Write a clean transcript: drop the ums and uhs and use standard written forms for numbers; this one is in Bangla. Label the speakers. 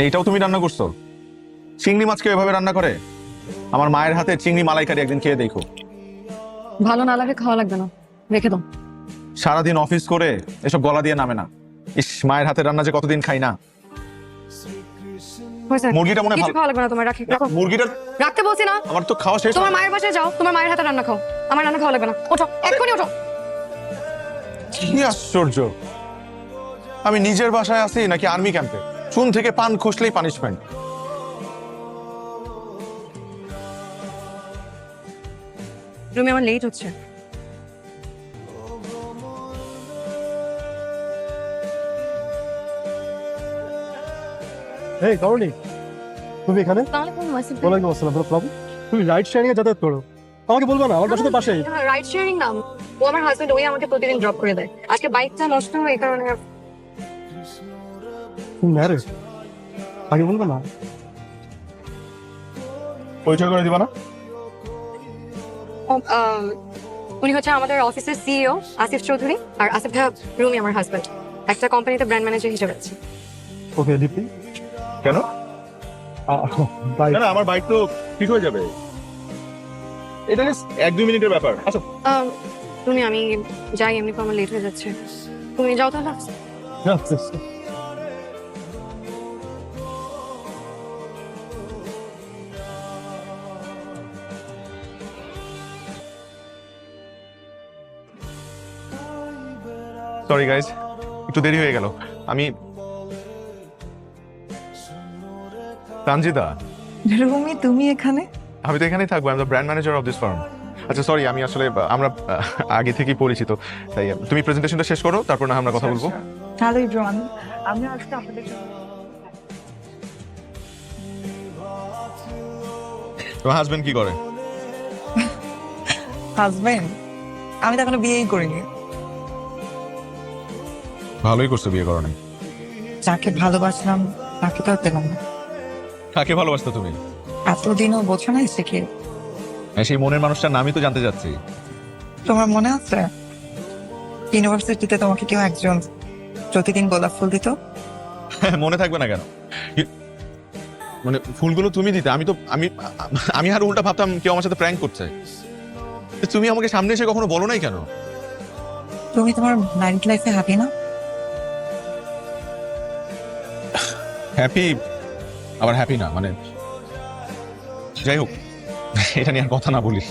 Speaker 1: এইটাও তুমি রান্না করছো? চিংড়ি মাছকে এভাবে রান্না করে? আমার মায়ের হাতে চিংড়ি মালাইকারি একদিন খেয়ে দেখো।
Speaker 2: ভালো না লাগে খাওয়া লাগবে না, রেখে দাও।
Speaker 1: সারাদিন অফিস করে এসব গলা দিয়ে নামে না। ইস, মায়ের হাতের রান্না যে কতদিন খাই না।
Speaker 2: হয়েছে,
Speaker 1: মুরগিটা মনে হয়
Speaker 2: কিছু
Speaker 1: ভালো।
Speaker 2: খাওয়া লাগবে না তোমার, রাখো।
Speaker 1: মুরগিটা
Speaker 2: রাখতে বলছি না।
Speaker 1: আমার তো খাওয়া শেষ।
Speaker 2: তোমার মায়ের বাসায় যাও, তোমার মায়ের হাতে রান্না খাও, আমার রান্না খাওয়া লাগবে না। ওঠো, এক্ষুনি ওঠো।
Speaker 1: কি আশ্চর্য! আমি নিজের বাসায় আছি নাকি আর্মি ক্যাম্পে? চুন থেকে পান খসলেই পানিশমেন্ট।
Speaker 2: রুমে আমার লেট হচ্ছে।
Speaker 3: এই করনি তুমি এখানে?
Speaker 2: তাহলে কোন মাসিক
Speaker 3: ওয়ালাইকুম আসসালাম। কোনো প্রবলেম? তুমি রাইড শেয়ারিং এ যাতায়াত করো, আমাকে বলবা না? আমার বাসা তো পাশেই।
Speaker 2: রাইড শেয়ারিং নাম, ও আমার হাজবেন্ড, ওই আমাকে প্রতিদিন ড্রপ করে দেয়। আজকে বাইকটা নষ্ট হয়, এই কারণে।
Speaker 3: তুমি ম্যারেজ, আগে বলবা না?
Speaker 1: পরিচয় করে দিবা না?
Speaker 2: উনি হচ্ছে আমাদের অফিসের সিইও আসিফ চৌধুরী, আর আসিফ ভাই রুমি আমার হাজবেন্ড, একটা কোম্পানিতে ব্র্যান্ড ম্যানেজার হিসেবে আছে।
Speaker 3: ওকে দীপ্তি।
Speaker 1: কেন?
Speaker 3: বাই।
Speaker 1: না, আমার বাইক তো ঠিক হয়ে যাবে। এটা এক দুই মিনিটের ব্যাপার। আচ্ছা,
Speaker 2: তুমি, আমি যাই, এমনি তো আমার লেট হয়ে যাচ্ছে। তুমি যাও তাহলে।
Speaker 1: সরি গাইজ, একটু দেরি হয়ে গেল। আমি তানজিদা।
Speaker 4: রুমি, তুমি এখানে?
Speaker 1: আমি তো এখানেই থাকবো। I am the brand manager of this farm. আচ্ছা সরি, আমি আসলে আমরা আগে থেকেই পরিচিত, তাই তুমি প্রেজেন্টেশনটা শেষ করো, তারপর না আমরা কথা বলবো।
Speaker 4: হ্যালো ইব্রান, আমি আজকে আপনাদের
Speaker 1: তোমার হাজবেন্ড কি করে?
Speaker 4: হাজবেন্ড? আমি তো এখনো বিয়েই করিনি।
Speaker 1: ভালোই করছো বিয়ে করো নাই।
Speaker 4: যাকে ভালোবাসলাম তাকে তো আর পেলাম না।
Speaker 1: কাকে ভালোবাসতো তুমি?
Speaker 4: এতদিনও বোঝো না সে কি?
Speaker 1: সেই মনের মানুষটার নামই তো জানতে চাচ্ছি।
Speaker 4: তোমার মনে আছে ইউনিভার্সিটিতে তোমাকে কেউ একজন প্রতিদিন গোলাপ ফুল দিত?
Speaker 1: মনে থাকবে না কেন? মানে ফুলগুলো তুমি দিতে, আমি তো আমি আর উল্টা ভাবতাম কেউ আমার সাথে প্র্যাঙ্ক করছে। তুমি আমাকে সামনে এসে কখনো বলো নাই কেন?
Speaker 4: তুমি তোমার ম্যারিড লাইফে হ্যাপি না?
Speaker 1: হ্যাপি আবার হ্যাপি না, মানে যাই হোক, এটা নিয়ে আর কথা না বলিস।